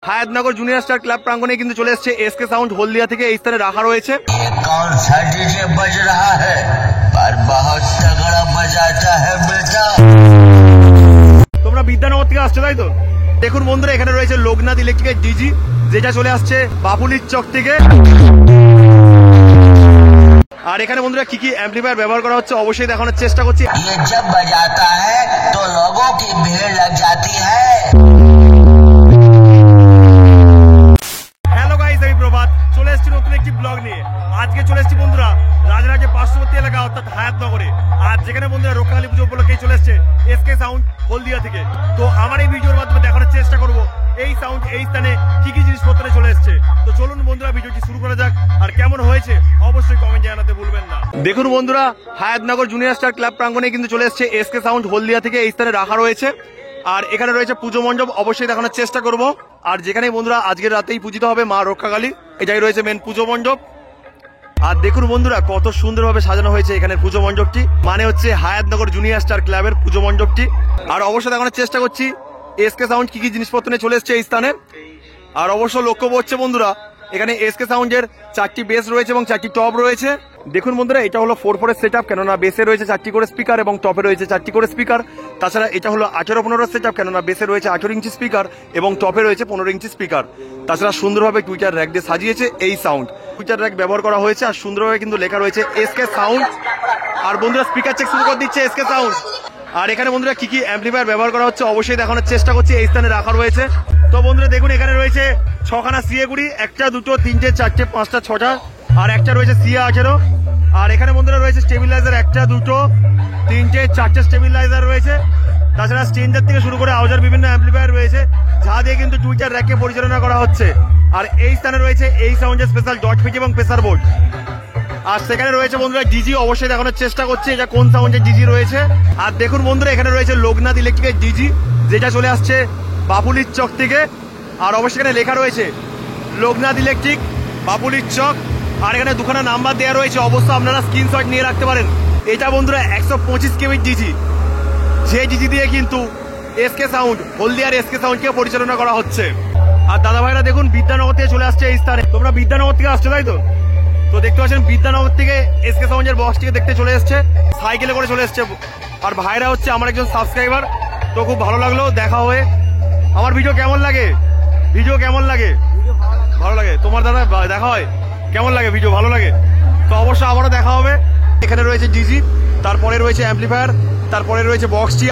হায়াতনগর junior star club প্রাঙ্গণে কিন্তু চলে এসেছে এসকে সাউন্ড হলদিয়া থেকে এই স্থানে রাখা রয়েছে। তোমরা বিদ্যানগর থেকে আসছো তাই তো? দেখুন বন্ধুরা, এখানে রয়েছে লোকনাথ ইলেকট্রিকের ডিজি, যেটা চলে আসছে বাপুলির চক থেকে। আর এখানে বন্ধুরা কি কি অ্যাম্পলিফায়ার ব্যবহার করা হচ্ছে অবশ্যই দেখানোর চেষ্টা করছি। হ্যালো গাইস, আমি প্রভাত চলে এসেছি নতুন একটি ব্লগ নিয়ে। আজকে চলে এসেছি বন্ধুরা রাজরাজের পার্শ্ববর্তী এলাকা অর্থাৎ হায়াতনগরে। আর যেখানে বন্ধুরা রক্ষাকালী পুজো উপলক্ষে চলে এসছে এসকে সাউন্ড হলদিয়া থেকে। তো আমার এই ভিডিওর মাধ্যমে দেখানোর চেষ্টা করব এই সাউন্ড এই স্থানে কি কি জিনিসপত্র চলে এসছে। তো চলুন বন্ধুরা ভিডিওটি শুরু করা যাক। আর কেমন হয়েছে অবশ্যই কমেন্ট জানাতে ভুলবেন না। দেখুন বন্ধুরা, হায়াতনগর জুনিয়র স্টার ক্লাব প্রাঙ্গণে কিন্তু চলে এসছে এসকে সাউন্ড হলদিয়া থেকে এই স্থানে রাখা রয়েছে। আর এখানে রয়েছে পুজো মণ্ডপ, অবশ্যই দেখানোর চেষ্টা করব। আর যেখানে বন্ধুরা আজকের রাতেই পূজিত হবে মা রক্ষাকালী, এটাই রয়েছে মেন পুজো মণ্ডপ। আর দেখুন বন্ধুরা কত সুন্দরভাবে সাজানো হয়েছে এখানে পুজো মণ্ডপটি, মানে হচ্ছে হায়াতনগর জুনিয়র স্টার ক্লাবের পুজো মণ্ডপটি। আর অবশ্যই দেখানোর চেষ্টা করছি এসকে সাউন্ড কি কি জিনিসপত্র নিয়ে চলে এসছে এই স্থানে। আর অবশ্য লক্ষ্য করছে বন্ধুরা এখানে এসকে সাউন্ডের 4টি বেস রয়েছে এবং 4টি টপ রয়েছে। দেখুন বন্ধুরা, এটা হলো 4/4 সেট আপ, কেননা বেসে রয়েছে 4টি করে স্পিকার এবং টপে রয়েছে 4টি করে স্পিকার। তাছাড়া এটা হলো 18/15 সেট আপ, কেননা বেসে রয়েছে 18 ইঞ্চি স্পিকার এবং টপে রয়েছে 15 ইঞ্চি স্পিকার। তাছাড়া সুন্দরভাবে টুইটার র্যাক দিয়ে সাজিয়েছে এই সাউন্ড। টুইটার র্যাক ব্যবহার করা হয়েছে আর সুন্দরভাবে কিন্তু লেখা রয়েছে এসকে সাউন্ড। আর বন্ধুরা স্পিকার চেক শুরু করে দিচ্ছে এসকে সাউন্ড। আর এখানে বন্ধুরা কি কি অ্যাম্পলিফায়ার ব্যবহার করা হচ্ছে অবশ্যই দেখানোর চেষ্টা করছি এই স্থানে রাখা রয়েছে। তো বন্ধুরা দেখুন, এখানে রয়েছে 6খানা সিএ গুড়ি, 1টা 2টো 3টে 4টে 5টা 6টা, আর একটা রয়েছে সিএ 18। আর এখানে বন্ধুরা রয়েছে স্টেবিলাইজার 1টা 2টো 3টে 4টে স্টেবিলাইজার রয়েছে। তাছাড়া স্ট্রেঞ্জার থেকে শুরু করে আউজার বিভিন্ন অ্যাম্পলিফায়ার রয়েছে, যা দিয়ে কিন্তু টুইটার র্যাককে পরিচালনা করা হচ্ছে। আর এই স্থানে রয়েছে এই সাউন্ডের স্পেশাল ডট পিচ এবং প্রেসার বোর্ড। আর সেখানে রয়েছে বন্ধুরা ডিজি, অবশ্যই দেখানোর চেষ্টা করছে এটা কোন সাউন্ডের ডিজি রয়েছে। আর দেখুন বন্ধুরা, এখানে রয়েছে লোকনাথ ইলেকট্রিকের ডিজি, যেটা চলে আসছে বাপুলির চক থেকে। আর অবশ্যই এখানে লেখা রয়েছে লোকনাথ ইলেকট্রিক বাপুলির চক। আর এখানে দুখানা নাম্বার দেওয়া রয়েছে, অবশ্যই আপনারা স্ক্রিনশট নিয়ে রাখতে পারেন। এটা বন্ধুরা 125 কেবির ডিজি, যে ডিজি দিয়ে কিন্তু এসকে সাউন্ড হলদিয়ার এসকে সাউন্ডকে পরিচালনা করা হচ্ছে। আর দাদা ভাইরা দেখুন বিদ্যানগর থেকে চলে আসছে এই স্থানে। তোমরা বিদ্যানগর থেকে আসছো তাই তো? তো দেখতে পাচ্ছেন বিদ্যানগর থেকে এসকে সাউন্ডের বক্সটিকে দেখতে চলে এসছে, সাইকেলে করে চলে এসছে। আর ভাইরা হচ্ছে আমার একজন সাবস্ক্রাইবার। তো খুব ভালো লাগলো দেখা হয়ে। আমার ভিডিও কেমন লাগে? ভিডিও কেমন লাগে? ভালো লাগে। তোমার দাদা দেখা হয় কেমন লাগে? ভিডিও ভালো লাগে। তো অবশ্যই আবারও দেখা হবে। এখানে রয়েছে ডিজি, তারপরে রয়েছে অ্যাম্পলিফায়ার, তারপরে রয়েছে বক্সটি।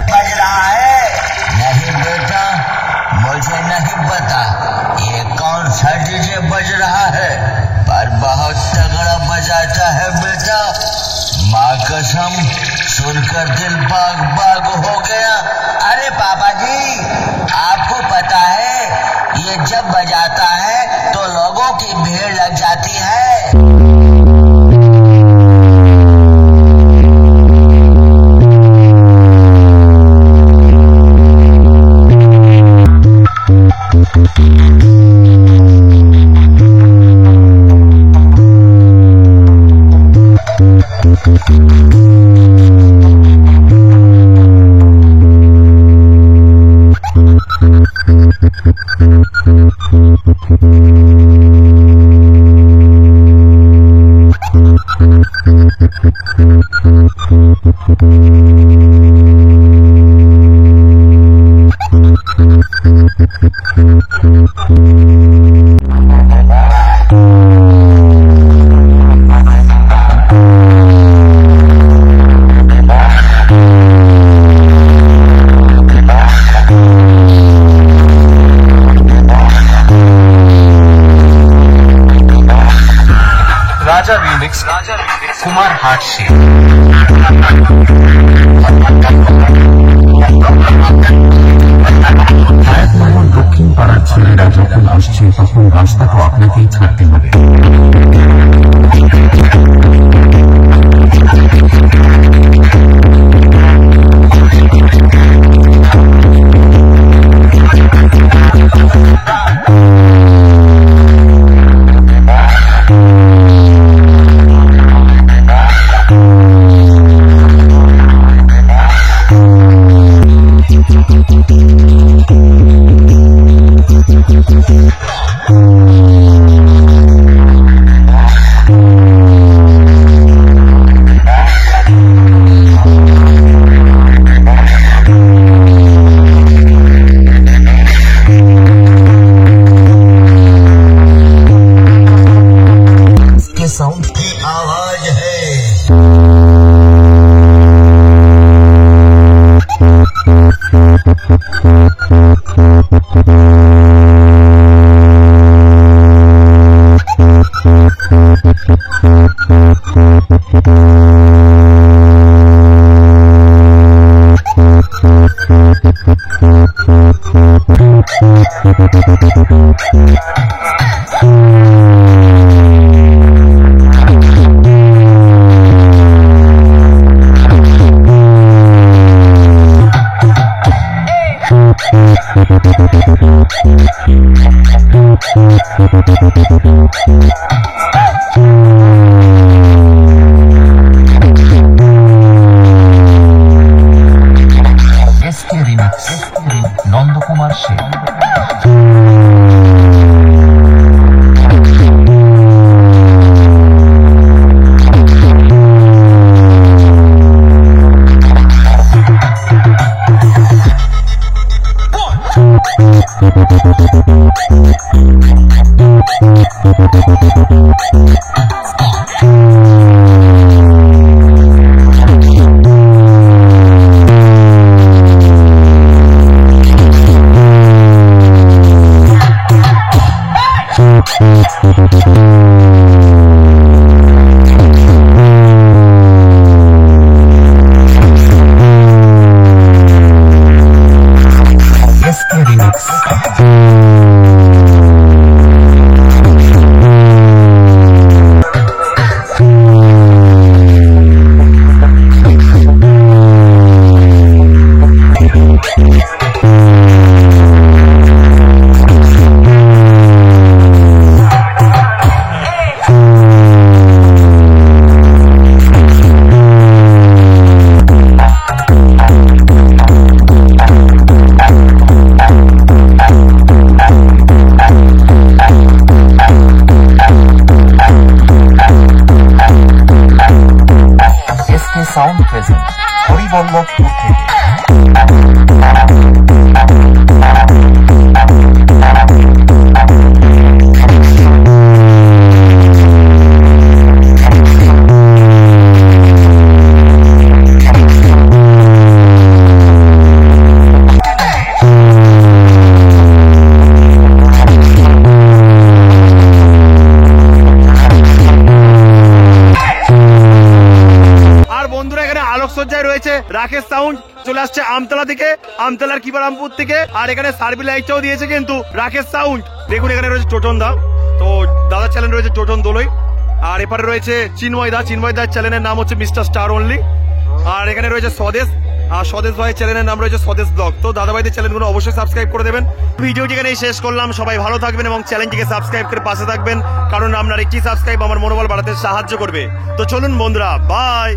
मुझे नहीं पता ये कौन सा डीजे बज रहा है, पर बहुत तगड़ा बजाता है बेटा। माँ कसम सुनकर दिल बाग बाग हो गया। अरे पापा जी, आपको पता है ये जब बजाता है तो लोगों की भीड़ लग जाती है। राजा रिमिक्स कुमार हाटशी। হায়াতনগর দক্ষিণ পাড়ার ছেলেরা যখন আসছে তখন রাস্তা তো আপনাকেই ছাড়তে হবে। SK remix Nandakumar Sen. SK remix. SK sound present Haribhallavpur থেকে। আলোকসজ্জায় রয়েছে রাকেশ সাউন্ড, চলে আসছে আমতলা থেকে, আমতলার কিবারামপুর থেকে। আর এখানে সার্ভি লাইটটাও দিয়েছে কিন্তু রাকেশ সাউন্ড। দেখুন এখানে রয়েছে টোটন দা, তো দাদার চ্যানেল রয়েছে টোটন দোলই। আর এপারে রয়েছে চিন্ময় দার চ্যানেলের নাম হচ্ছে মিস্টার স্টার অনলি। আর এখানে রয়েছে স্বদেশ, আর স্বদেশ ভাইয়ের চ্যানেলের নাম রয়েছে স্বদেশ ব্লগ। তো দাদা ভাইদের চ্যানেলগুলো অবশ্যই সাবস্ক্রাইব করে দেবেন। ভিডিওটি এখানেই শেষ করলাম। সবাই ভালো থাকবেন এবং চ্যানেলটিকে সাবস্ক্রাইব করে পাশে থাকবেন, কারণ আপনার একটি সাবস্ক্রাইব আমার মনোবল বাড়াতে সাহায্য করবে। তো চলুন বন্ধুরা, বাই।